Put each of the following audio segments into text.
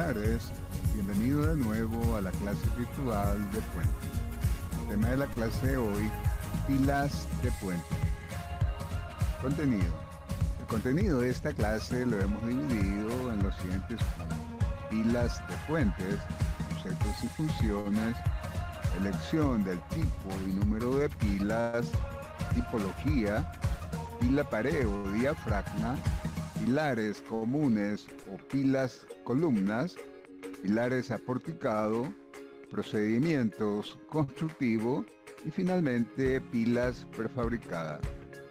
tardes, bienvenido de nuevo a la clase virtual de Puente. El tema de la clase de hoy, pilas de puente. Contenido. El contenido de esta clase lo hemos dividido en los siguientes puntos. Pilas de puentes, conceptos y funciones, elección del tipo y número de pilas, tipología, pila pared o diafragma, pilares comunes o pilas columnas, pilares aporticado, procedimientos constructivos y finalmente pilas prefabricadas.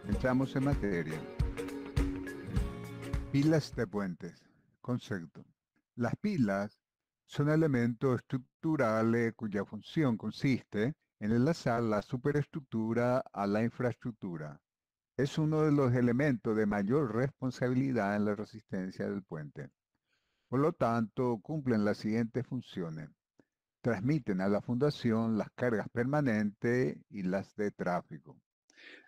Entramos en materia. Pilas de puentes. Concepto. Las pilas son elementos estructurales cuya función consiste en enlazar la superestructura a la infraestructura. Es uno de los elementos de mayor responsabilidad en la resistencia del puente. Por lo tanto, cumplen las siguientes funciones. Transmiten a la fundación las cargas permanentes y las de tráfico.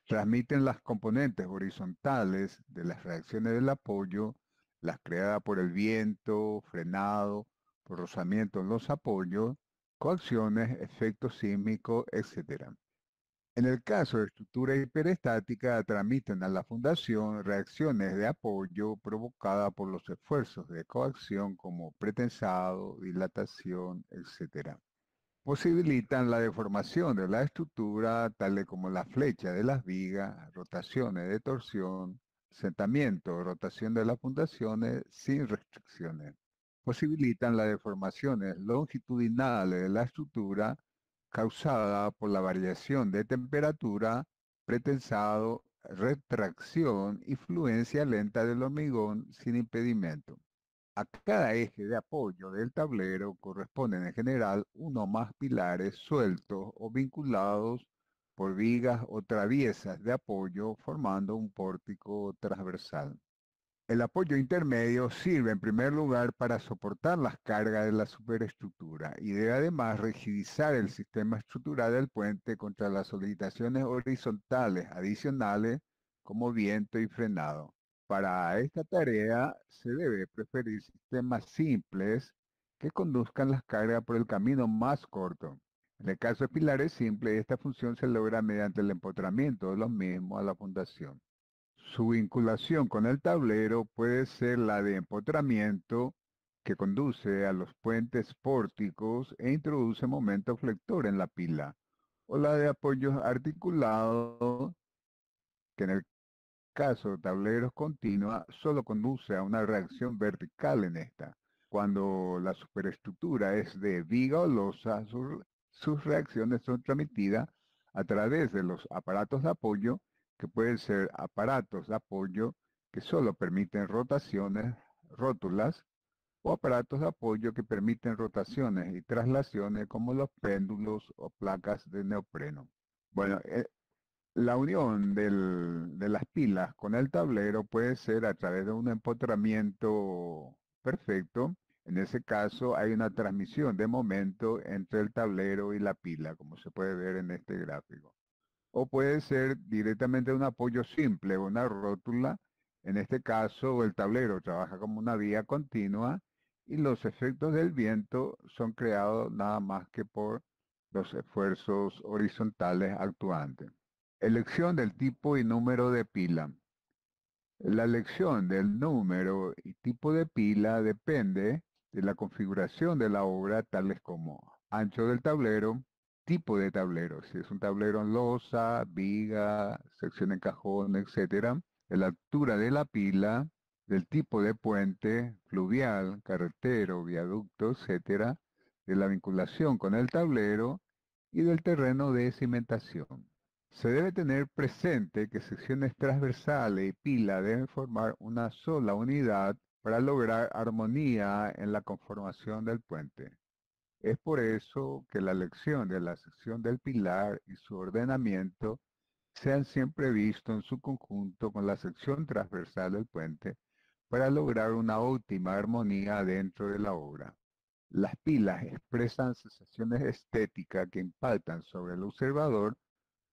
Transmiten las componentes horizontales de las reacciones del apoyo, las creadas por el viento, frenado, por rozamiento en los apoyos, coacciones, efectos sísmicos, etc. En el caso de estructura hiperestática, transmiten a la fundación reacciones de apoyo provocadas por los esfuerzos de coacción como pretensado, dilatación, etc. Posibilitan la deformación de la estructura, tales como la flecha de las vigas, rotaciones de torsión, asentamiento, rotación de las fundaciones sin restricciones. Posibilitan las deformaciones longitudinales de la estructura causada por la variación de temperatura, pretensado, retracción y fluencia lenta del hormigón sin impedimento. A cada eje de apoyo del tablero corresponden en general uno o más pilares sueltos o vinculados por vigas o traviesas de apoyo formando un pórtico transversal. El apoyo intermedio sirve en primer lugar para soportar las cargas de la superestructura y debe además rigidizar el sistema estructural del puente contra las solicitaciones horizontales adicionales como viento y frenado. Para esta tarea se debe preferir sistemas simples que conduzcan las cargas por el camino más corto. En el caso de pilares simples, esta función se logra mediante el empotramiento de los mismos a la fundación. Su vinculación con el tablero puede ser la de empotramiento, que conduce a los puentes pórticos e introduce momento flector en la pila, o la de apoyos articulados, que en el caso de tableros continua solo conduce a una reacción vertical en esta. Cuando la superestructura es de viga o losa, sus reacciones son transmitidas a través de los aparatos de apoyo, que pueden ser aparatos de apoyo que solo permiten rotaciones, rótulas, o aparatos de apoyo que permiten rotaciones y traslaciones como los péndulos o placas de neopreno. Bueno, la unión de las pilas con el tablero puede ser a través de un empotramiento perfecto. En ese caso hay una transmisión de momento entre el tablero y la pila, como se puede ver en este gráfico. O puede ser directamente un apoyo simple, una rótula. En este caso el tablero trabaja como una vía continua y los efectos del viento son creados nada más que por los esfuerzos horizontales actuantes. Elección del tipo y número de pila. La elección del número y tipo de pila depende de la configuración de la obra, tales como ancho del tablero, tipo de tablero, si es un tablero en losa, viga, sección en cajón, etc., de la altura de la pila, del tipo de puente, fluvial, carretero, viaducto, etc., de la vinculación con el tablero y del terreno de cimentación. Se debe tener presente que secciones transversales y pila deben formar una sola unidad para lograr armonía en la conformación del puente. Es por eso que la elección de la sección del pilar y su ordenamiento sean siempre vistos en su conjunto con la sección transversal del puente para lograr una óptima armonía dentro de la obra. Las pilas expresan sensaciones estéticas que impactan sobre el observador.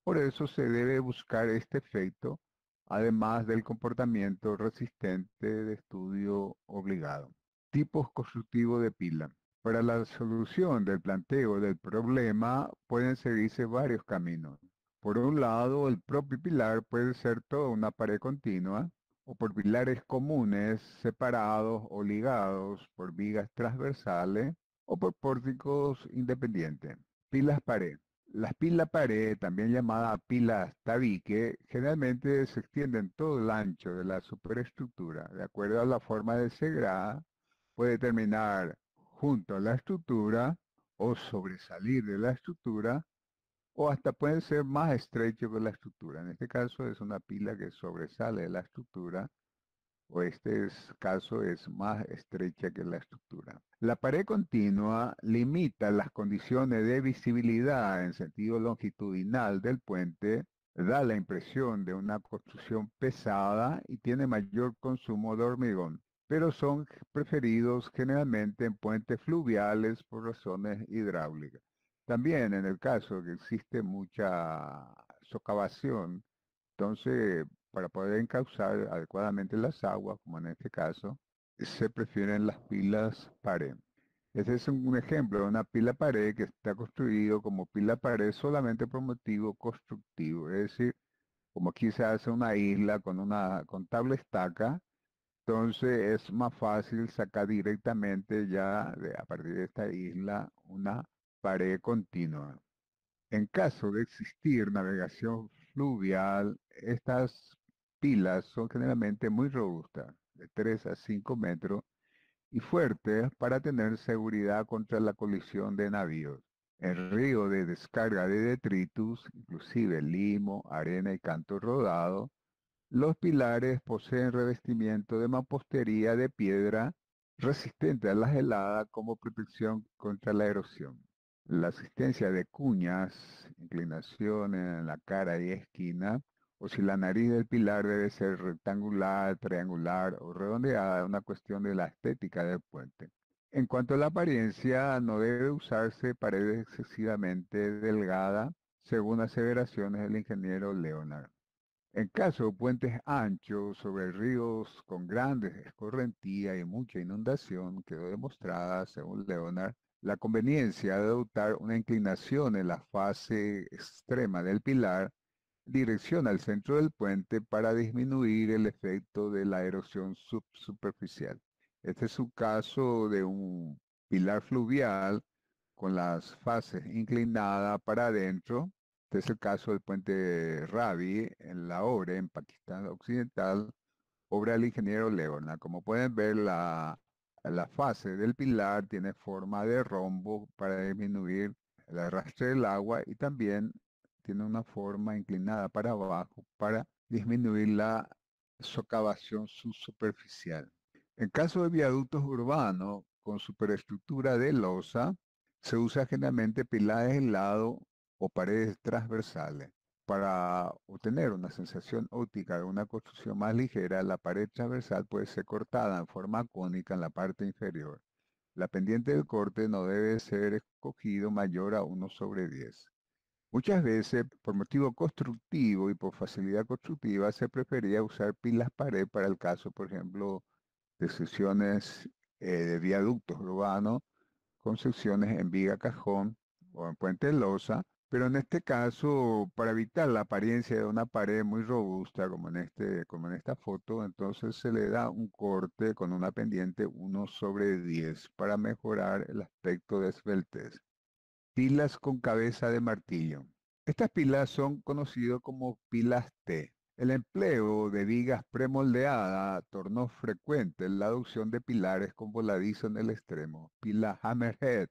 Por eso se debe buscar este efecto, además del comportamiento resistente de estudio obligado. Tipos constructivos de pila. Para la solución del planteo del problema pueden seguirse varios caminos. Por un lado, el propio pilar puede ser toda una pared continua, o por pilares comunes separados o ligados por vigas transversales, o por pórticos independientes. Pilas pared. Las pilas pared, también llamadas pilas tabique, generalmente se extienden todo el ancho de la superestructura, de acuerdo a la forma de desegrada. Puede terminar junto a la estructura o sobresalir de la estructura o hasta puede ser más estrecho que la estructura. En este caso es una pila que sobresale de la estructura o caso es más estrecha que la estructura. La pared continua limita las condiciones de visibilidad en sentido longitudinal del puente, da la impresión de una construcción pesada y tiene mayor consumo de hormigón, pero son preferidos generalmente en puentes fluviales por razones hidráulicas. También en el caso que existe mucha socavación, entonces, para poder encauzar adecuadamente las aguas, como en este caso, se prefieren las pilas pared. Este es un ejemplo de una pila pared que está construido como pila pared solamente por motivo constructivo. Es decir, como aquí se hace una isla con tabla estaca, entonces es más fácil sacar directamente a partir de esta isla una pared continua. En caso de existir navegación fluvial, estas pilas son generalmente muy robustas, de 3 a 5 metros, y fuertes para tener seguridad contra la colisión de navíos. En río de descarga de detritus, inclusive limo, arena y canto rodado, los pilares poseen revestimiento de mampostería de piedra resistente a las heladas como protección contra la erosión. La existencia de cuñas, inclinaciones en la cara y esquina, o si la nariz del pilar debe ser rectangular, triangular o redondeada, es una cuestión de la estética del puente. En cuanto a la apariencia, no debe usarse paredes excesivamente delgadas, según aseveraciones del ingeniero Leonard. En caso de puentes anchos sobre ríos con grandes escorrentías y mucha inundación, quedó demostrada, según Leonard, la conveniencia de adoptar una inclinación en la fase extrema del pilar, dirección al centro del puente para disminuir el efecto de la erosión subsuperficial. Este es un caso de un pilar fluvial con las fases inclinadas para adentro. Este es el caso del puente Ravi en Lahore, en Pakistán Occidental, obra del ingeniero Leonard. Como pueden ver, la fase del pilar tiene forma de rombo para disminuir el arrastre del agua y también tiene una forma inclinada para abajo para disminuir la socavación subsuperficial. En caso de viaductos urbanos con superestructura de losa, se usa generalmente pilares aislados o paredes transversales. Para obtener una sensación óptica de una construcción más ligera, la pared transversal puede ser cortada en forma cónica en la parte inferior. La pendiente del corte no debe ser escogido mayor a 1/10. Muchas veces, por motivo constructivo y por facilidad constructiva, se prefería usar pilas pared para el caso, por ejemplo, de secciones de viaductos urbanos con secciones en viga cajón o en puente losa, pero en este caso, para evitar la apariencia de una pared muy robusta, como en esta foto, entonces se le da un corte con una pendiente 1/10 para mejorar el aspecto de esbeltez. Pilas con cabeza de martillo. Estas pilas son conocidas como pilas T. El empleo de vigas premoldeadas tornó frecuente la adopción de pilares con voladizo en el extremo, pila hammerhead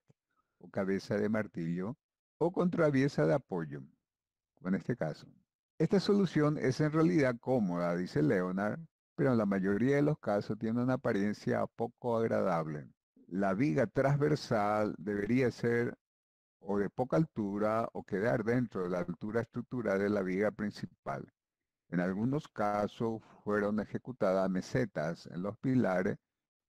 o cabeza de martillo, o con traviesa de apoyo, como en este caso. Esta solución es en realidad cómoda, dice Leonard, pero en la mayoría de los casos tiene una apariencia poco agradable. La viga transversal debería ser o de poca altura o quedar dentro de la altura estructural de la viga principal. En algunos casos fueron ejecutadas mesetas en los pilares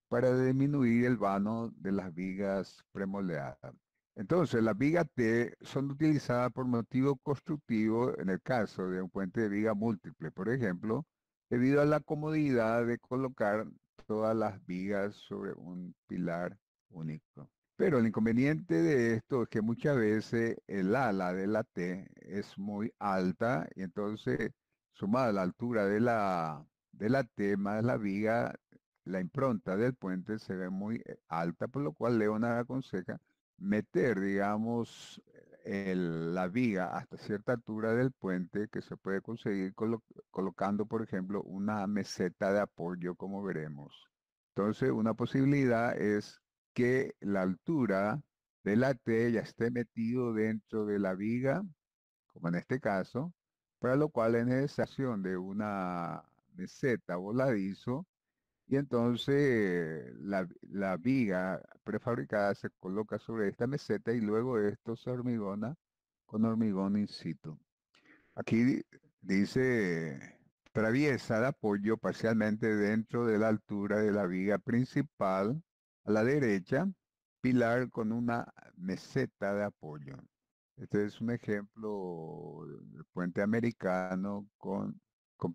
para disminuir el vano de las vigas premoldeadas. Entonces, las vigas T son utilizadas por motivo constructivo en el caso de un puente de viga múltiple, por ejemplo, debido a la comodidad de colocar todas las vigas sobre un pilar único. Pero el inconveniente de esto es que muchas veces el ala de la T es muy alta y entonces sumada a la altura de la T más la viga, la impronta del puente se ve muy alta, por lo cual Leonard aconseja meter, digamos, la viga hasta cierta altura del puente que se puede conseguir colocando, por ejemplo, una meseta de apoyo, como veremos. Entonces, una posibilidad es que la altura de la T ya esté metido dentro de la viga, como en este caso, para lo cual es necesario de una meseta voladizo y entonces la viga prefabricada se coloca sobre esta meseta y luego esto se hormigona con hormigón in situ. Aquí dice traviesa de apoyo parcialmente dentro de la altura de la viga principal a la derecha, pilar con una meseta de apoyo. Este es un ejemplo de puente americano con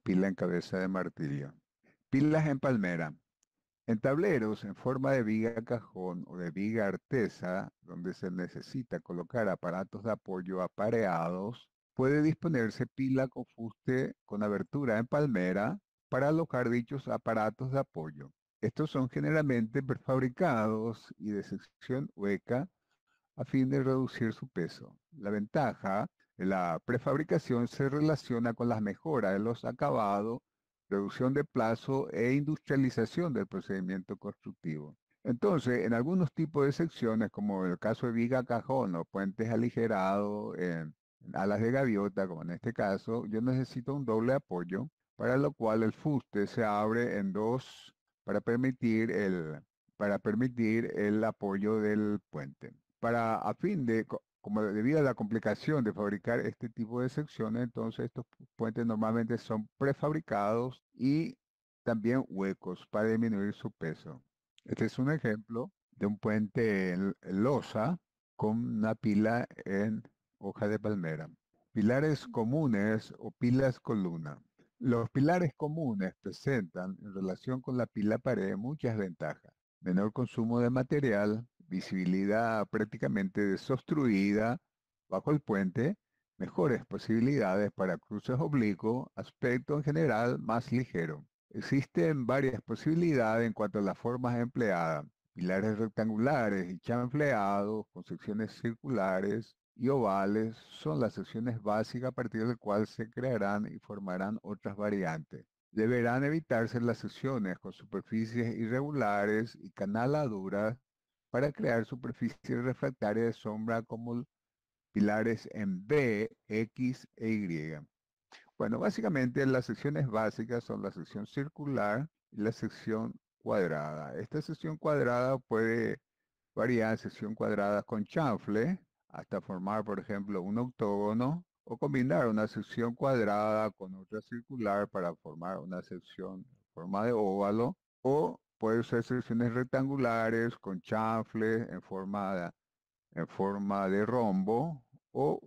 pila en cabeza de martillo. Pilas en palmera. En tableros en forma de viga cajón o de viga artesa, donde se necesita colocar aparatos de apoyo apareados, puede disponerse pila con fuste con abertura en palmera para alojar dichos aparatos de apoyo. Estos son generalmente prefabricados y de sección hueca a fin de reducir su peso. La ventaja de la prefabricación se relaciona con las mejoras de los acabados, reducción de plazo e industrialización del procedimiento constructivo. Entonces, en algunos tipos de secciones, como el caso de viga cajón o puentes aligerados en alas de gaviota, como en este caso, yo necesito un doble apoyo, para lo cual el fuste se abre en dos para permitir el apoyo del puente. A fin de, como debido a la complicación de fabricar este tipo de secciones, entonces estos puentes normalmente son prefabricados y también huecos para disminuir su peso. Este es un ejemplo de un puente en losa con una pila en hoja de palmera. Pilares comunes o pilas columna. Los pilares comunes presentan en relación con la pila pared muchas ventajas. Menor consumo de material, visibilidad prácticamente desobstruida bajo el puente, mejores posibilidades para cruces oblicuos, aspecto en general más ligero. Existen varias posibilidades en cuanto a las formas empleadas. Pilares rectangulares y chanfleados con secciones circulares y ovales son las secciones básicas a partir del cual se crearán y formarán otras variantes. Deberán evitarse las secciones con superficies irregulares y canaladuras para crear superficies refractarias de sombra como pilares en B, X e Y. Bueno, básicamente las secciones básicas son la sección circular y la sección cuadrada. Esta sección cuadrada puede variar en sección cuadrada con chanfle hasta formar, por ejemplo, un octógono o combinar una sección cuadrada con otra circular para formar una sección en forma de óvalo o puede ser secciones rectangulares con chanfle en forma de rombo o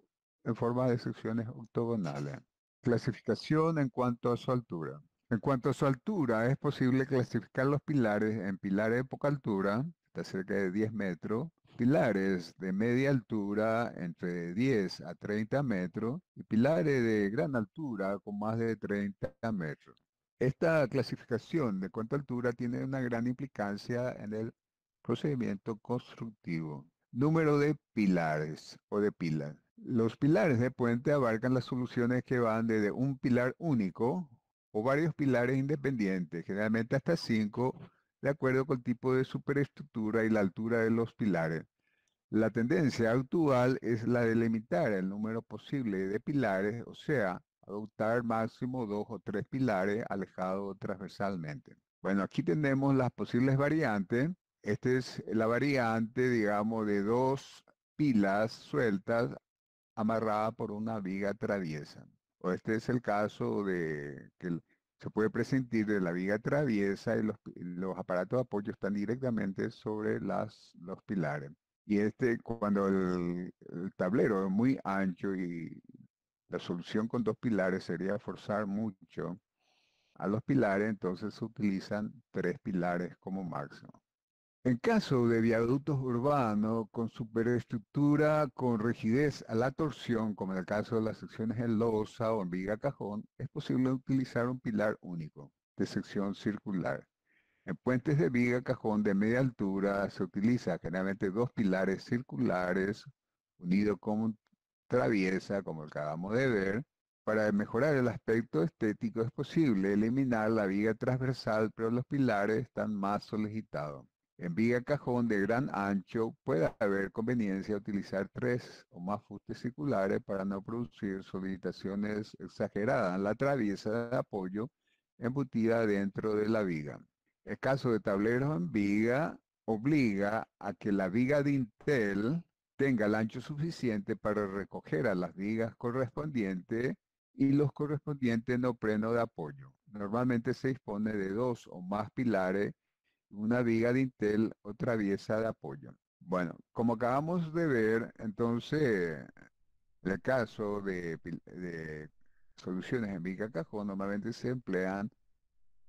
en forma de secciones octogonales. Clasificación en cuanto a su altura. En cuanto a su altura, es posible clasificar los pilares en pilares de poca altura, hasta cerca de 10 metros, pilares de media altura entre 10 a 30 metros y pilares de gran altura con más de 30 metros. Esta clasificación de cuánta altura tiene una gran implicancia en el procedimiento constructivo. Número de pilares o de pilas. Los pilares de puente abarcan las soluciones que van desde un pilar único o varios pilares independientes, generalmente hasta 5, de acuerdo con el tipo de superestructura y la altura de los pilares. La tendencia actual es la de limitar el número posible de pilares, o sea, adoptar máximo 2 o 3 pilares alejados transversalmente. Bueno, aquí tenemos las posibles variantes. Esta es la variante, digamos, de 2 pilas sueltas amarradas por una viga traviesa. O este es el caso de que se puede presentir de la viga traviesa y los aparatos de apoyo están directamente sobre los pilares. Y cuando el tablero es muy ancho y la solución con 2 pilares sería forzar mucho a los pilares, entonces se utilizan 3 pilares como máximo. En caso de viaductos urbanos con superestructura con rigidez a la torsión, como en el caso de las secciones en losa o en viga cajón, es posible utilizar un pilar único de sección circular. En puentes de viga cajón de media altura se utiliza generalmente 2 pilares circulares unidos con traviesa, como el que acabamos de ver. Para mejorar el aspecto estético es posible eliminar la viga transversal, pero los pilares están más solicitados. En viga cajón de gran ancho puede haber conveniencia utilizar 3 o más fustes circulares para no producir solicitaciones exageradas en la traviesa de apoyo embutida dentro de la viga. El caso de tableros en viga obliga a que la viga dintel tenga el ancho suficiente para recoger a las vigas correspondientes y los correspondientes neopreno de apoyo. Normalmente se dispone de 2 o más pilares, una viga dintel o traviesa de apoyo. Bueno, como acabamos de ver, entonces, en el caso de soluciones en viga cajón, normalmente se emplean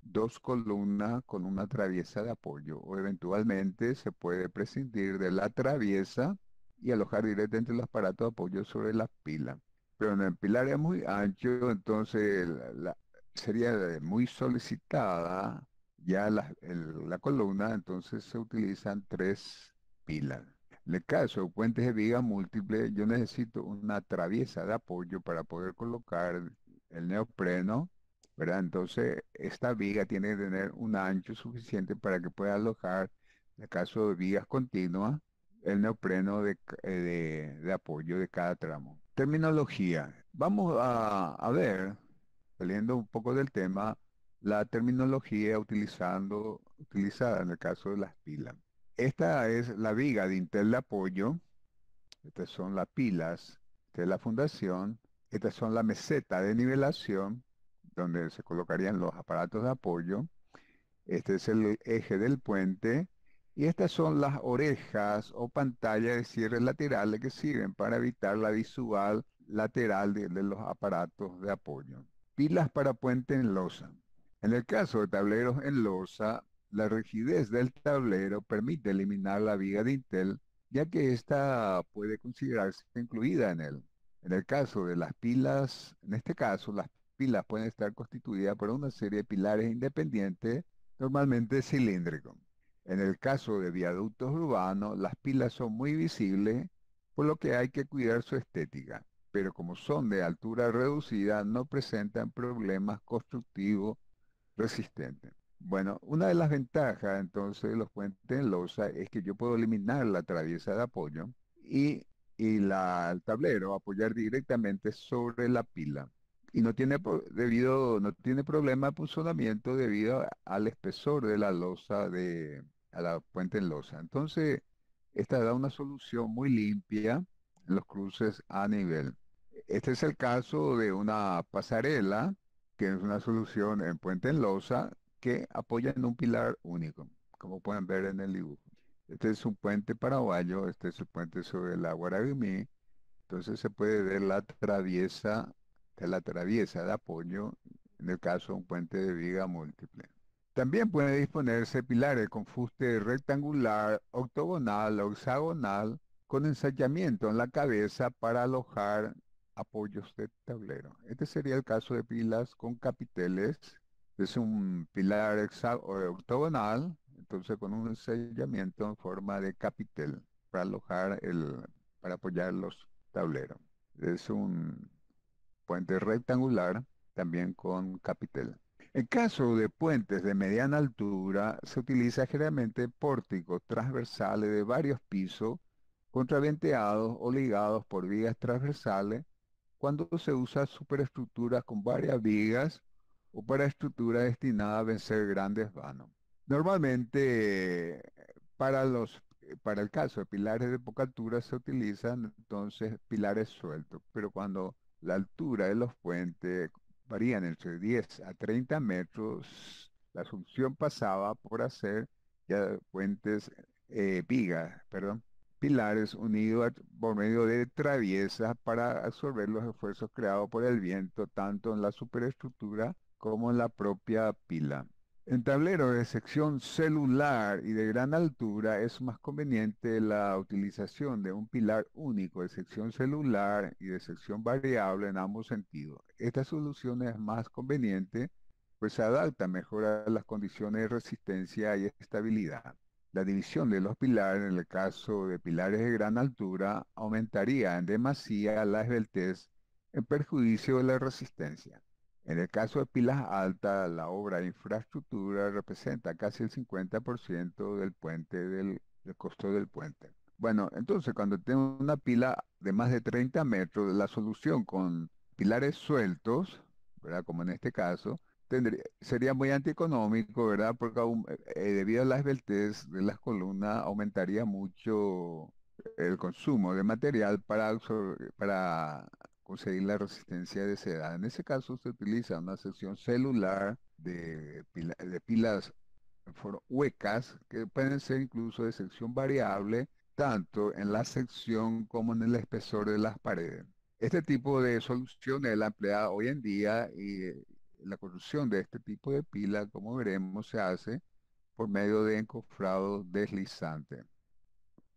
2 columnas con una traviesa de apoyo o eventualmente se puede prescindir de la traviesa y alojar directamente los aparatos de apoyo sobre la pila. Pero en el pilar es muy ancho, entonces sería muy solicitada ya la columna, entonces se utilizan 3 pilas. En el caso de puentes de viga múltiple, yo necesito una traviesa de apoyo para poder colocar el neopreno, ¿verdad? Entonces, esta viga tiene que tener un ancho suficiente para que pueda alojar, en el caso de vigas continuas, el neopreno de apoyo de cada tramo. Terminología. Vamos a ver, saliendo un poco del tema, la terminología utilizada en el caso de las pilas. Esta es la viga de Intel de apoyo. Estas son las pilas de la fundación. Estas son la meseta de nivelación, donde se colocarían los aparatos de apoyo. Este es el eje del puente. Y estas son las orejas o pantallas de cierre laterales que sirven para evitar la visual lateral de los aparatos de apoyo. Pilas para puente en losa. En el caso de tableros en losa, la rigidez del tablero permite eliminar la viga de Intel, ya que ésta puede considerarse incluida en él. En el caso de las pilas, en este caso, las pilas pueden estar constituidas por una serie de pilares independientes, normalmente cilíndricos. En el caso de viaductos urbanos, las pilas son muy visibles, por lo que hay que cuidar su estética, pero como son de altura reducida, no presentan problemas constructivos resistentes. Bueno, una de las ventajas entonces de los puentes en losa es que yo puedo eliminar la traviesa de apoyo y el tablero apoyar directamente sobre la pila. Y no tiene problema de punzonamiento debido al espesor de la losa a la puente en losa. Entonces, esta da una solución muy limpia en los cruces a nivel. Este es el caso de una pasarela, que es una solución en puente en losa que apoya en un pilar único, como pueden ver en el dibujo. Este es un puente paraguayo, este es el puente sobre la Guaraguimí. Entonces se puede ver la traviesa de apoyo, en el caso de un puente de viga múltiple. También puede disponerse pilares con fuste rectangular, octogonal o hexagonal, con ensayamiento en la cabeza para alojar apoyos de tablero. Este sería el caso de pilas con capiteles. Es un pilar octogonal, entonces con un ensayamiento en forma de capitel para para apoyar los tableros. Es un puente rectangular, también con capitel. En caso de puentes de mediana altura, se utiliza generalmente pórticos transversales de varios pisos, contraventeados o ligados por vigas transversales, cuando se usa superestructuras con varias vigas o para estructuras destinadas a vencer grandes vanos. Normalmente, para el caso de pilares de poca altura se utilizan entonces pilares sueltos, pero cuando la altura de los puentes varían entre 10 a 30 metros, la solución pasaba por hacer ya puentes, vigas, perdón, pilares unidos por medio de traviesas para absorber los esfuerzos creados por el viento, tanto en la superestructura como en la propia pila. En tableros de sección celular y de gran altura es más conveniente la utilización de un pilar único de sección celular y de sección variable en ambos sentidos. Esta solución es más conveniente, pues se adapta mejor a las condiciones de resistencia y estabilidad. La división de los pilares, en el caso de pilares de gran altura, aumentaría en demasía la esbeltez en perjuicio de la resistencia. En el caso de pilas altas, la obra de infraestructura representa casi el 50% del puente, del costo del puente. Bueno, entonces cuando tengo una pila de más de 30 metros, la solución con pilares sueltos, ¿verdad? Como en este caso, sería muy antieconómico, ¿verdad? Porque debido a la esbeltez de las columnas aumentaría mucho el consumo de material para conseguir la resistencia deseada. En ese caso se utiliza una sección celular de pilas huecas que pueden ser incluso de sección variable, tanto en la sección como en el espesor de las paredes. Este tipo de solución es la empleada hoy en día y la construcción de este tipo de pila, como veremos, se hace por medio de encofrado deslizante.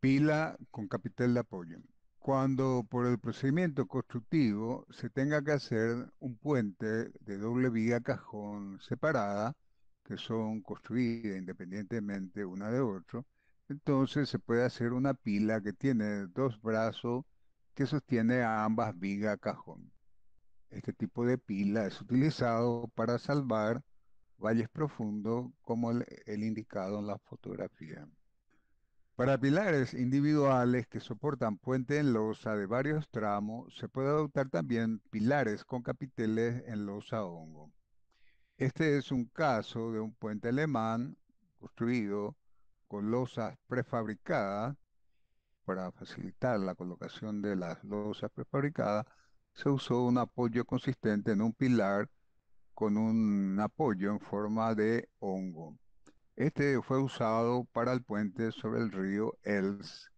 Pila con capitel de apoyo. Cuando por el procedimiento constructivo se tenga que hacer un puente de doble viga cajón separada, que son construidas independientemente una de otra, entonces se puede hacer una pila que tiene dos brazos que sostiene a ambas vigas cajón. Este tipo de pila es utilizado para salvar valles profundos como el indicado en la fotografía. Para pilares individuales que soportan puente en losa de varios tramos, se puede adoptar también pilares con capiteles en losa hongo. Este es un caso de un puente alemán construido con losas prefabricadas. Para facilitar la colocación de las losas prefabricadas, se usó un apoyo consistente en un pilar con un apoyo en forma de hongo. Este fue usado para el puente sobre el río Els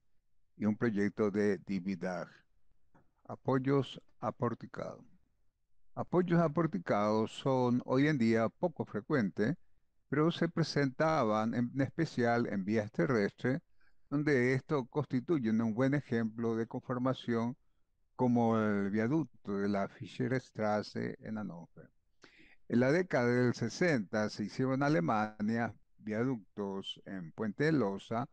y un proyecto de Dividag. Apoyos aporticados. Apoyos aporticados son hoy en día poco frecuentes, pero se presentaban en especial en vías terrestres, donde esto constituye un buen ejemplo de conformación como el viaducto de la Fischerstraße en Hannover. En la década del 60 se hicieron en Alemania viaductos en Puente de Losa,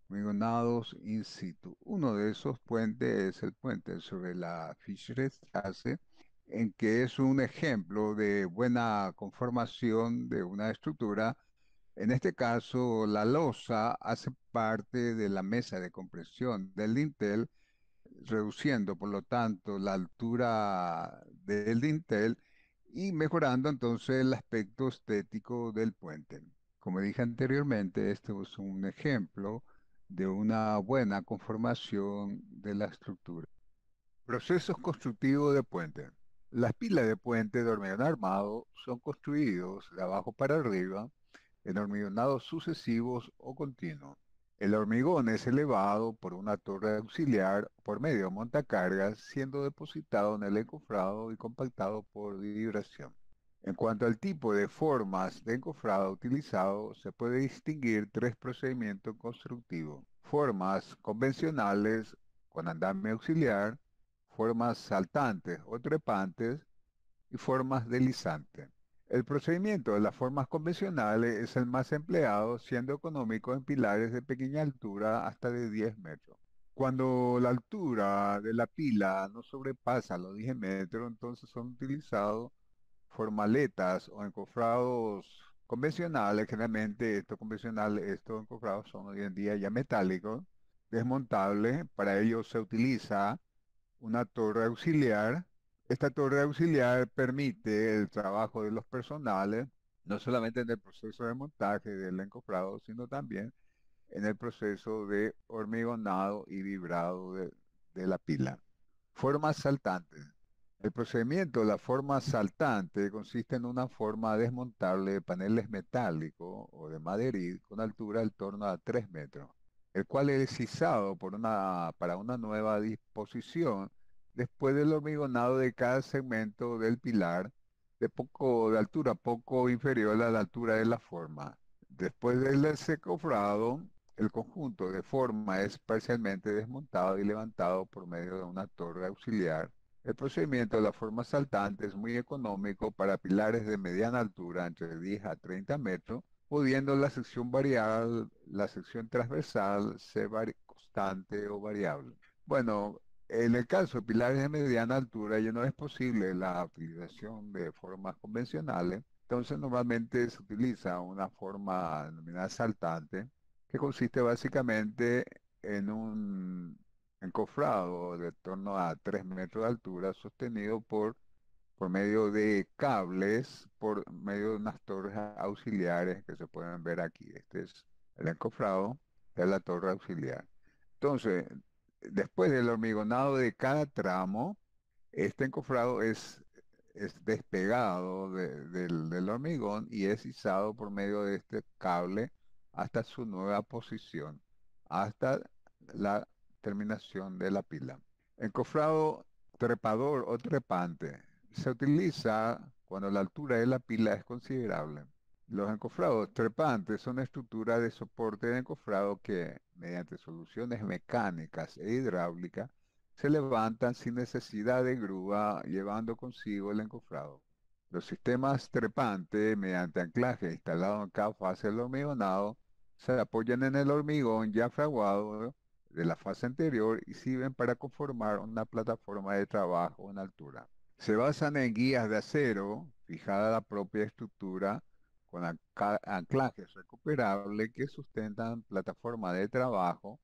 hormigonados in situ. Uno de esos puentes es el puente sobre la Fischerstraße, en que es un ejemplo de buena conformación de una estructura. En este caso, la losa hace parte de la mesa de compresión del dintel, reduciendo por lo tanto la altura del dintel y mejorando entonces el aspecto estético del puente. Como dije anteriormente, este es un ejemplo de una buena conformación de la estructura. Procesos constructivos de puente. Las pilas de puente de hormigón armado son construidos de abajo para arriba en hormigonados sucesivos o continuos. El hormigón es elevado por una torre auxiliar por medio de montacargas, siendo depositado en el encofrado y compactado por vibración. En cuanto al tipo de formas de encofrado utilizado, se puede distinguir tres procedimientos constructivos: formas convencionales con andamio auxiliar, formas saltantes o trepantes y formas deslizantes. El procedimiento de las formas convencionales es el más empleado, siendo económico en pilares de pequeña altura hasta de 10 metros. Cuando la altura de la pila no sobrepasa los 10 metros, entonces son utilizados formaletas o encofrados convencionales. Generalmente estos encofrados son hoy en día ya metálicos, desmontables. Para ello se utiliza una torre auxiliar. Esta torre auxiliar permite el trabajo de los personales, no solamente en el proceso de montaje del encofrado, sino también en el proceso de hormigonado y vibrado de la pila. Formas saltantes. El procedimiento de la forma saltante consiste en una forma desmontable de paneles metálicos o de maderit con altura en torno a 3 metros, el cual es izado para una nueva disposición después del hormigonado de cada segmento del pilar, de altura poco inferior a la altura de la forma. Después del encofrado, el conjunto de forma es parcialmente desmontado y levantado por medio de una torre auxiliar. El procedimiento de la forma saltante es muy económico para pilares de mediana altura, entre 10 a 30 metros, pudiendo la sección variable, la sección transversal ser constante o variable. Bueno, en el caso de pilares de mediana altura ya no es posible la utilización de formas convencionales, entonces normalmente se utiliza una forma denominada saltante, que consiste básicamente en un encofrado de torno a 3 metros de altura sostenido por medio de cables, por medio de unas torres auxiliares que se pueden ver aquí. Este es el encofrado de la torre auxiliar. Entonces, después del hormigonado de cada tramo, este encofrado es despegado del hormigón y es izado por medio de este cable hasta su nueva posición, hasta la terminación de la pila. Encofrado trepador o trepante se utiliza cuando la altura de la pila es considerable. Los encofrados trepantes son estructuras de soporte de encofrado que, mediante soluciones mecánicas e hidráulicas, se levantan sin necesidad de grúa, llevando consigo el encofrado. Los sistemas trepantes, mediante anclaje instalado en cada fase del hormigonado, se apoyan en el hormigón ya fraguado de la fase anterior y sirven para conformar una plataforma de trabajo en altura. Se basan en guías de acero, fijada a la propia estructura, con anclajes recuperables que sustentan plataforma de trabajo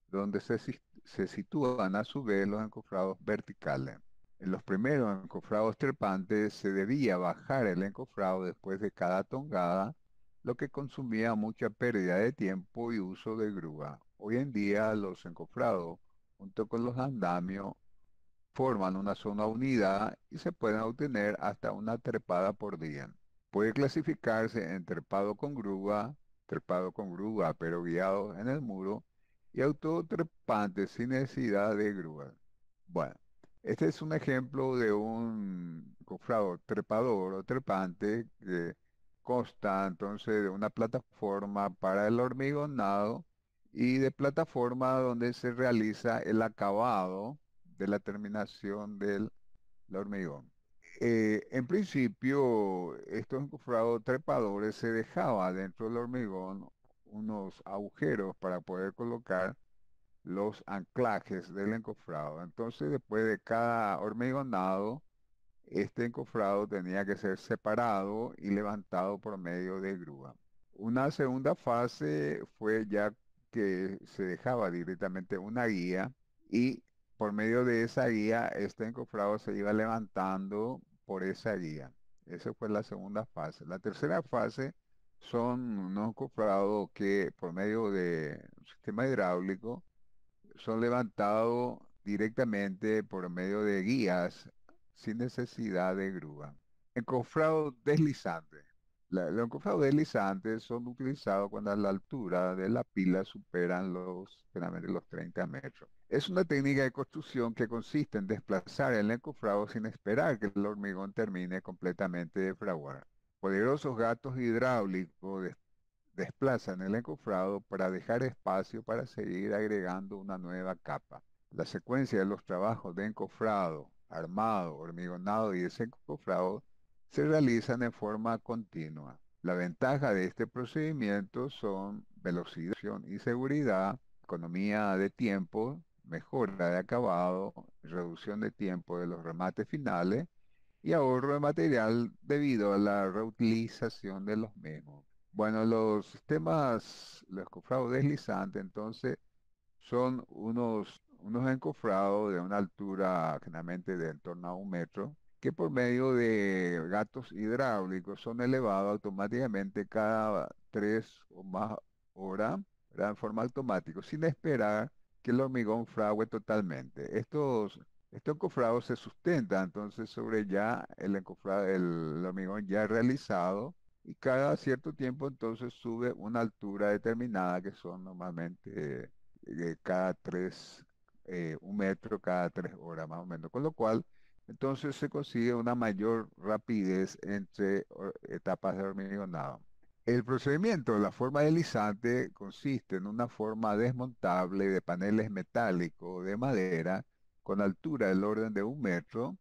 donde se sitúan a su vez los encofrados verticales. En los primeros encofrados trepantes se debía bajar el encofrado después de cada tongada, lo que consumía mucha pérdida de tiempo y uso de grúa. Hoy en día los encofrados, junto con los andamios, forman una zona unidad y se pueden obtener hasta una trepada por día. Puede clasificarse en trepado con grúa pero guiado en el muro y autotrepante sin necesidad de grúa. Bueno, este es un ejemplo de un cofrado trepador o trepante que consta entonces de una plataforma para el hormigonado y de plataforma donde se realiza el acabado de la terminación del hormigón. En principio, estos encofrados trepadores se dejaba dentro del hormigón unos agujeros para poder colocar los anclajes del encofrado. Entonces, después de cada hormigonado, este encofrado tenía que ser separado y levantado por medio de grúa. Una segunda fase fue ya que se dejaba directamente una guía y por medio de esa guía este encofrado se iba levantando por esa guía. Esa fue la segunda fase. La tercera fase son unos encofrados que por medio de un sistema hidráulico son levantados directamente por medio de guías sin necesidad de grúa. Encofrado deslizante. Los encofrados deslizantes son utilizados cuando la altura de la pila superan generalmente los 30 metros. Es una técnica de construcción que consiste en desplazar el encofrado sin esperar que el hormigón termine completamente de fraguar. Poderosos gatos hidráulicos desplazan el encofrado para dejar espacio para seguir agregando una nueva capa. La secuencia de los trabajos de encofrado, armado, hormigonado y desencofrado se realizan en forma continua. La ventaja de este procedimiento son velocidad y seguridad, economía de tiempo, mejora de acabado, reducción de tiempo de los remates finales y ahorro de material debido a la reutilización de los mismos. Bueno, los sistemas, los encofrados deslizantes, entonces, son unos encofrados de una altura generalmente de en torno a 1 metro, que por medio de gatos hidráulicos son elevados automáticamente cada 3 o más horas, ¿verdad? En forma automática, sin esperar que el hormigón frague totalmente. Estos encofrados se sustentan entonces sobre ya el hormigón ya realizado y cada cierto tiempo entonces sube una altura determinada que son normalmente cada 1 metro cada 3 horas más o menos. Con lo cual entonces se consigue una mayor rapidez entre etapas de hormigonado. El procedimiento de la forma deslizante consiste en una forma desmontable de paneles metálicos o de madera con altura del orden de 1 metro,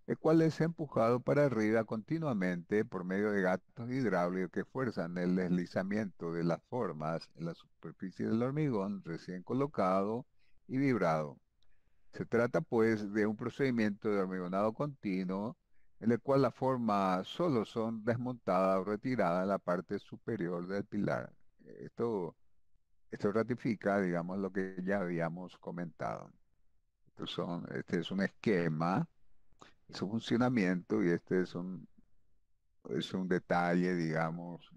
el cual es empujado para arriba continuamente por medio de gatos hidráulicos que fuerzan el deslizamiento de las formas en la superficie del hormigón recién colocado y vibrado. Se trata pues de un procedimiento de hormigonado continuo en el cual las formas solo son desmontadas o retiradas en la parte superior del pilar. Esto, esto ratifica, digamos, lo que ya habíamos comentado. Este es un esquema, su funcionamiento y este es un detalle, digamos,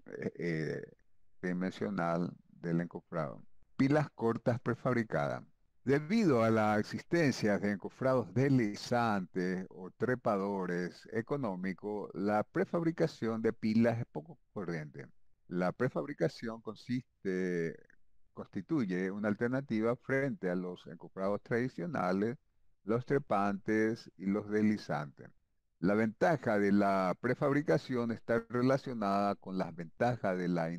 dimensional del encofrado. Pilas cortas prefabricadas. Debido a la existencia de encofrados deslizantes o trepadores económicos, la prefabricación de pilas es poco corriente. La prefabricación constituye una alternativa frente a los encofrados tradicionales, los trepantes y los deslizantes. La ventaja de la prefabricación está relacionada con las ventajas de la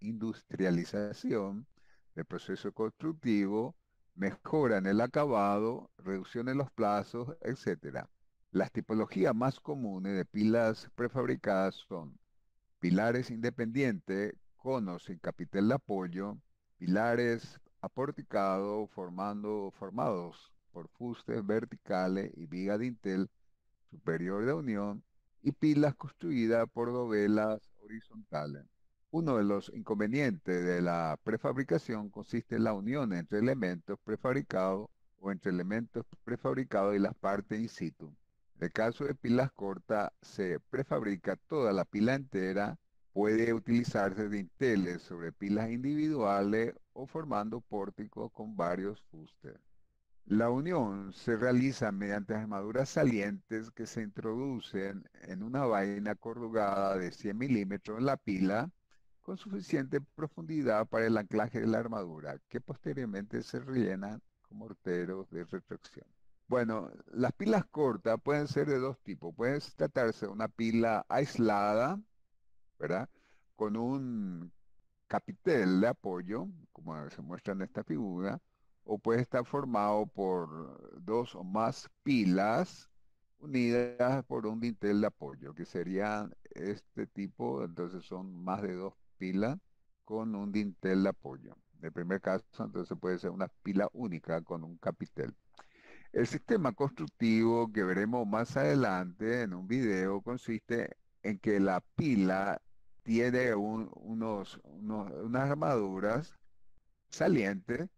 industrialización del proceso constructivo, mejora en el acabado, reducción en los plazos, etc. Las tipologías más comunes de pilas prefabricadas son pilares independientes, conos sin capitel de apoyo, pilares aporticados formados por fustes verticales y viga dintel superior de unión y pilas construidas por dovelas horizontales. Uno de los inconvenientes de la prefabricación consiste en la unión entre elementos prefabricados o entre elementos prefabricados y las partes in situ. En el caso de pilas cortas, se prefabrica toda la pila entera, puede utilizarse dinteles sobre pilas individuales o formando pórticos con varios fustes. La unión se realiza mediante armaduras salientes que se introducen en una vaina corrugada de 100 milímetros en la pila con suficiente profundidad para el anclaje de la armadura, que posteriormente se rellenan con morteros de retracción. Bueno, las pilas cortas pueden ser de dos tipos. Puede tratarse de una pila aislada, ¿verdad? Con un capitel de apoyo, como se muestra en esta figura, o puede estar formado por dos o más pilas unidas por un dintel de apoyo, que serían este tipo, entonces son más de dos pilas con un dintel de apoyo. En el primer caso, entonces puede ser una pila única con un capitel. El sistema constructivo que veremos más adelante en un video consiste en que la pila tiene unas armaduras salientes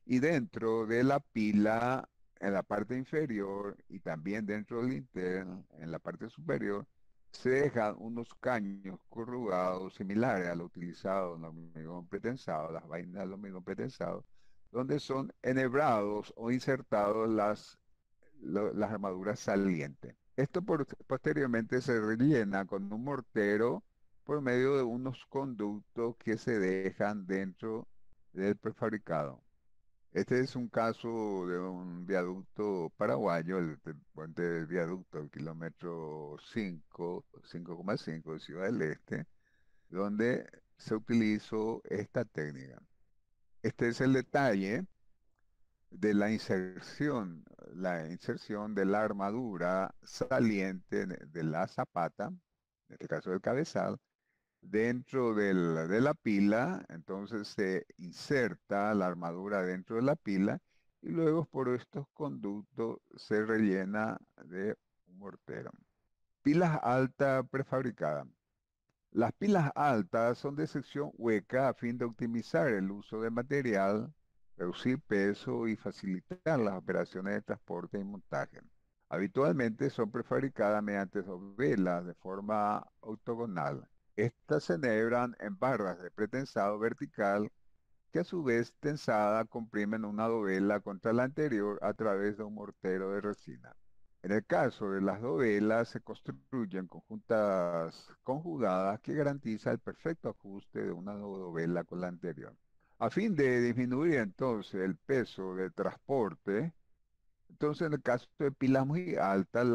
y dentro de la pila, en la parte inferior y también dentro del interno, en la parte superior, se dejan unos caños corrugados similares a lo utilizado en el hormigón pretensado, las vainas del hormigón pretensado, donde son enhebrados o insertados las armaduras salientes. Esto posteriormente se rellena con un mortero por medio de unos conductos que se dejan dentro del prefabricado. Este es un caso de un viaducto paraguayo, el puente del viaducto, el kilómetro 5,5 de Ciudad del Este, donde se utilizó esta técnica. Este es el detalle de la inserción de la armadura saliente de la zapata, en este caso del cabezal, dentro de la pila, entonces se inserta la armadura dentro de la pila y luego por estos conductos se rellena de un mortero. Pilas altas prefabricadas. Las pilas altas son de sección hueca a fin de optimizar el uso de material, reducir peso y facilitar las operaciones de transporte y montaje. Habitualmente son prefabricadas mediante dovelas de forma octogonal. Estas se enhebran en barras de pretensado vertical que a su vez tensada comprimen una dovela contra la anterior a través de un mortero de resina. En el caso de las dovelas se construyen conjuntas conjugadas que garantiza el perfecto ajuste de una dovela con la anterior. A fin de disminuir entonces el peso del transporte, entonces en el caso de pilas muy altas,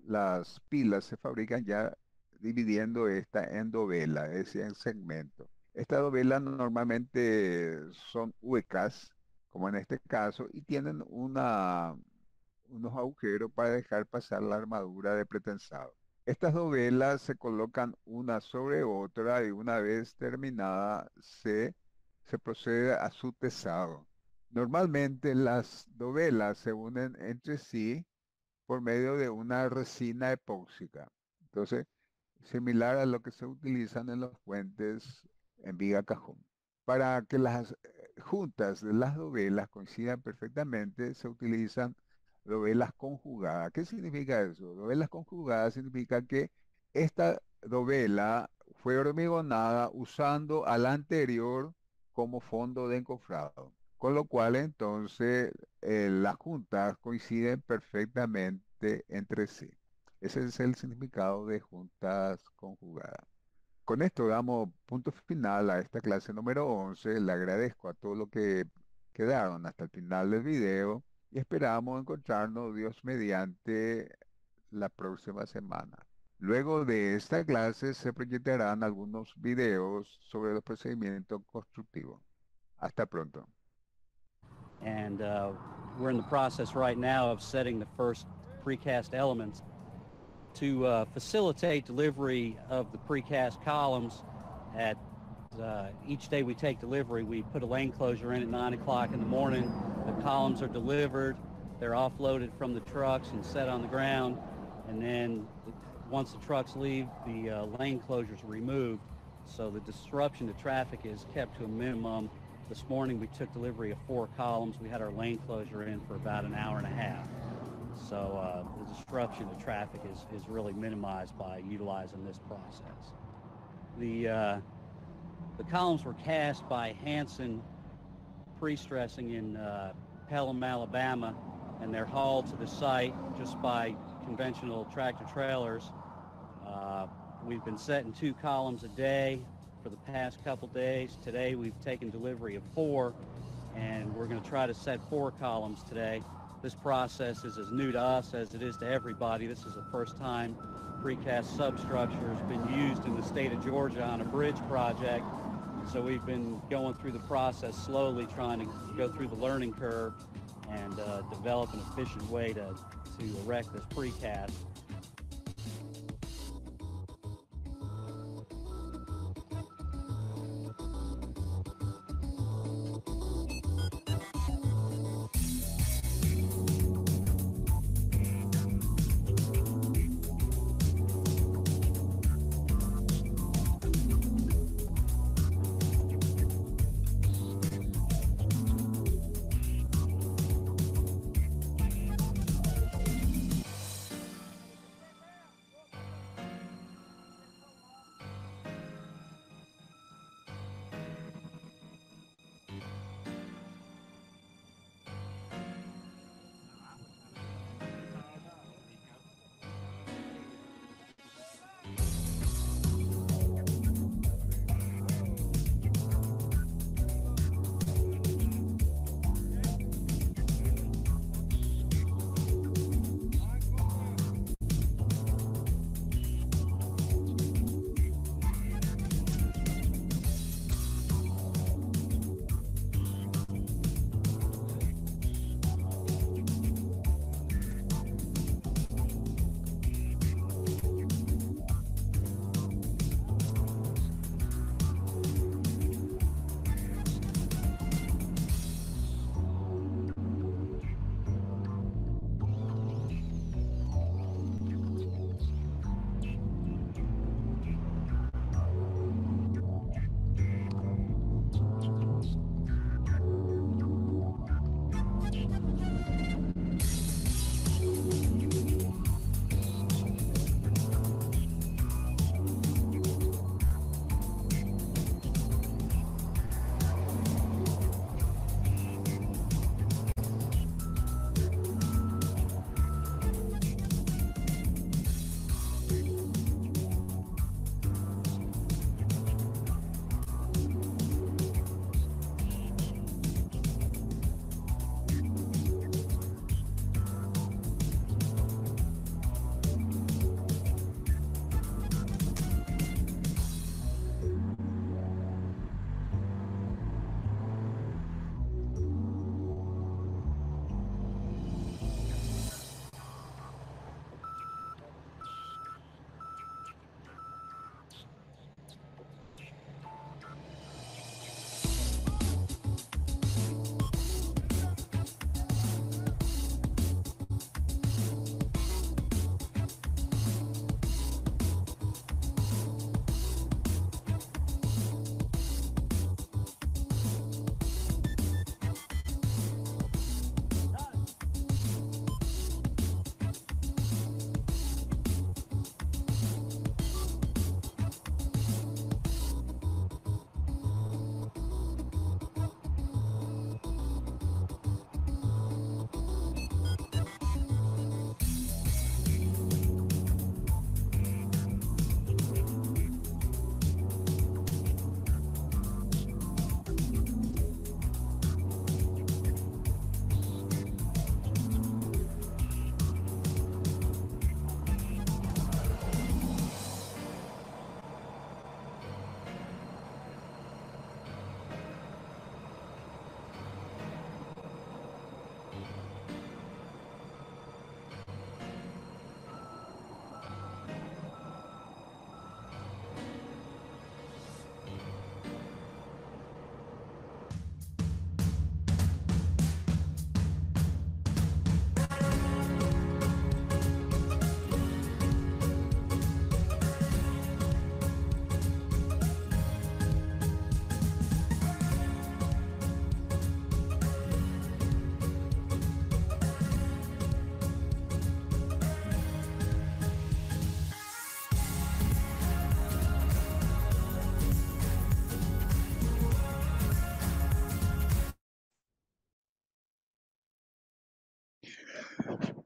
las pilas se fabrican ya dividiendo esta en dovelas, es decir, en segmentos. Estas dovelas normalmente son huecas, como en este caso, y tienen unos agujeros para dejar pasar la armadura de pretensado. Estas dovelas se colocan una sobre otra y una vez terminada se procede a su tesado. Normalmente las dovelas se unen entre sí por medio de una resina epóxica. Entonces, similar a lo que se utilizan en los puentes en viga cajón. Para que las juntas de las dovelas coincidan perfectamente, se utilizan dovelas conjugadas. ¿Qué significa eso? Dovelas conjugadas significa que esta dovela fue hormigonada usando a la anterior como fondo de encofrado, con lo cual entonces las juntas coinciden perfectamente entre sí. Ese es el significado de juntas conjugadas. Con esto damos punto final a esta clase número 11. Le agradezco a todos los que quedaron hasta el final del video y esperamos encontrarnos, Dios mediante, la próxima semana. Luego de esta clase se proyectarán algunos videos sobre los procedimientos constructivos. Hasta pronto. And we're in the process right now of setting the first precast elements to facilitate delivery of the precast columns. At each day we take delivery, we put a lane closure in at 9 o'clock in the morning. The columns are delivered, they're offloaded from the trucks and set on the ground, and then once the trucks leave, the lane closures are removed, so the disruption to traffic is kept to a minimum. This morning we took delivery of 4 columns. We had our lane closure in for about an hour and a half. So the disruption to traffic is really minimized by utilizing this process. The columns were cast by Hanson Pre-Stressing in Pelham, Alabama, and they're hauled to the site just by conventional tractor trailers. We've been setting 2 columns a day for the past couple days. Today we've taken delivery of 4, and we're going to try to set 4 columns today. This process is as new to us as it is to everybody. This is the first time precast substructure has been used in the state of Georgia on a bridge project. So we've been going through the process slowly, trying to go through the learning curve and develop an efficient way to erect this precast.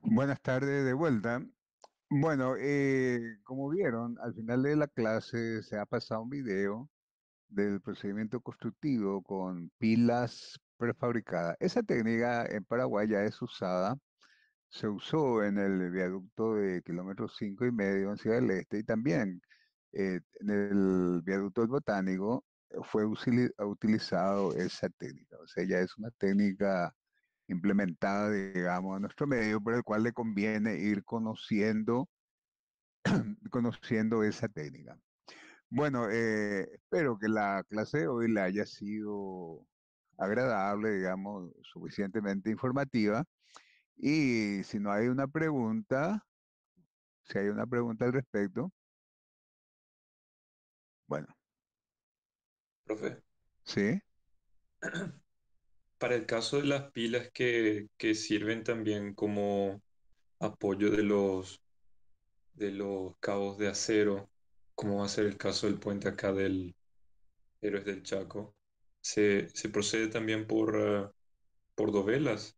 Buenas tardes de vuelta. Bueno, como vieron, al final de la clase se ha pasado un video del procedimiento constructivo con pilas prefabricadas. Esa técnica en Paraguay ya es usada, se usó en el viaducto de kilómetro 5,5 en Ciudad del Este y también en el viaducto del Botánico fue utilizado esa técnica. O sea, ya es una técnica implementada, digamos, en nuestro medio, por el cual le conviene ir conociendo esa técnica. Bueno, espero que la clase de hoy le haya sido agradable, digamos, suficientemente informativa. Y si no hay una pregunta, si hay una pregunta al respecto, bueno, Profe, sí. para el caso de las pilas que sirven también como apoyo de los cabos de acero, como va a ser el caso del puente acá del Héroes del Chaco, se procede también por dovelas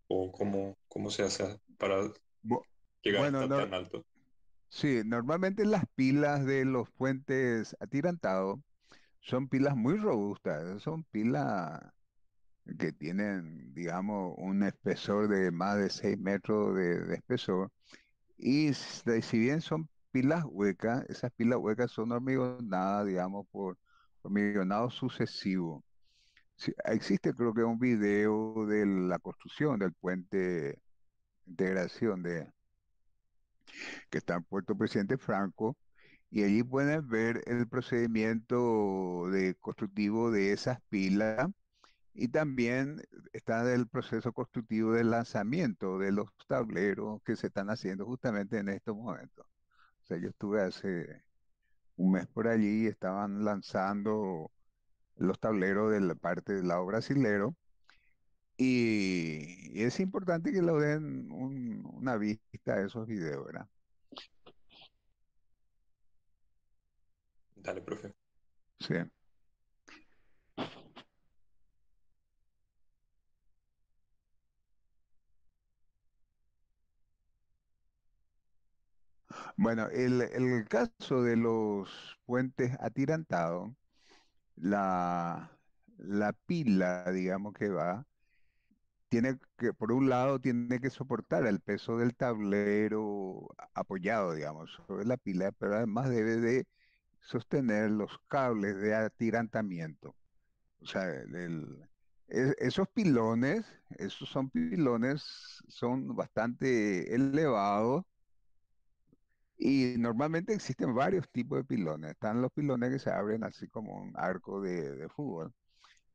o cómo se hace para Bu- llegar Bueno, hasta tan alto. sí, normalmente las pilas de los puentes atirantados son pilas muy robustas, son pilas que tienen, digamos, un espesor de más de 6 metros de espesor. Y si bien son pilas huecas, esas pilas huecas son hormigonadas, digamos, por hormigonado sucesivo. Sí, existe creo que un video de la construcción del puente de integración que está en Puerto Presidente Franco, y allí pueden ver el procedimiento de constructivo de esas pilas. Y también está el proceso constructivo del lanzamiento de los tableros que se están haciendo justamente en estos momentos. O sea, yo estuve hace un mes por allí y estaban lanzando los tableros de la parte del lado brasilero. Y es importante que lo den una vista a esos videos, ¿verdad? Dale, profe. Sí. Bueno, el caso de los puentes atirantados, la, la pila, digamos que va, tiene que, por un lado, tiene que soportar el peso del tablero apoyado, digamos, sobre la pila, pero además debe de sostener los cables de atirantamiento. O sea, esos pilones, esos son pilones, son bastante elevados y normalmente existen varios tipos de pilones. Están los pilones que se abren así como un arco de fútbol.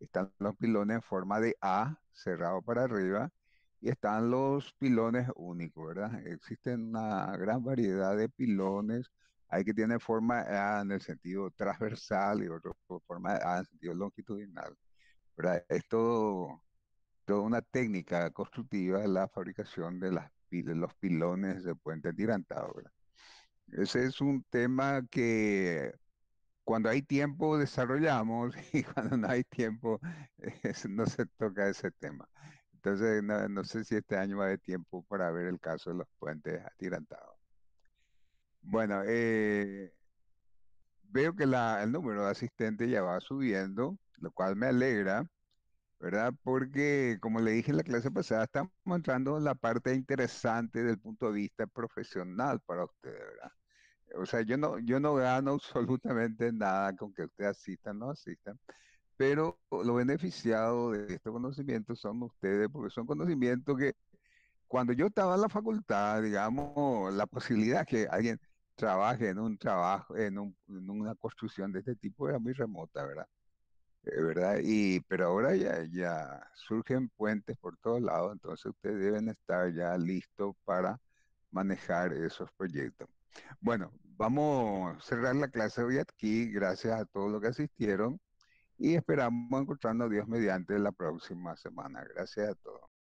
Están los pilones en forma de A, cerrado para arriba, y están los pilones únicos, ¿verdad? Existen una gran variedad de pilones. Hay que tienen forma A en el sentido transversal y otros con forma A en el sentido longitudinal, ¿verdad? Es toda una técnica constructiva de la fabricación de los pilones de puente tirantado, ¿verdad? Ese es un tema que cuando hay tiempo desarrollamos y cuando no hay tiempo no se toca ese tema. Entonces, no sé si este año va a haber tiempo para ver el caso de los puentes atirantados. Bueno, veo que el número de asistentes ya va subiendo, lo cual me alegra, ¿verdad? Porque, como le dije en la clase pasada, estamos entrando en la parte interesante del punto de vista profesional para ustedes, ¿verdad? O sea, yo no gano absolutamente nada con que ustedes asistan, no asistan, pero los beneficiados de estos conocimientos son ustedes, porque son conocimientos que cuando yo estaba en la facultad, digamos, la posibilidad que alguien trabaje en un trabajo, en una construcción de este tipo era muy remota, ¿verdad? ¿Verdad? Pero ahora ya surgen puentes por todos lados, entonces ustedes deben estar ya listos para manejar esos proyectos. Bueno, vamos a cerrar la clase hoy aquí, gracias a todos los que asistieron y esperamos encontrarnos Dios mediante la próxima semana. Gracias a todos.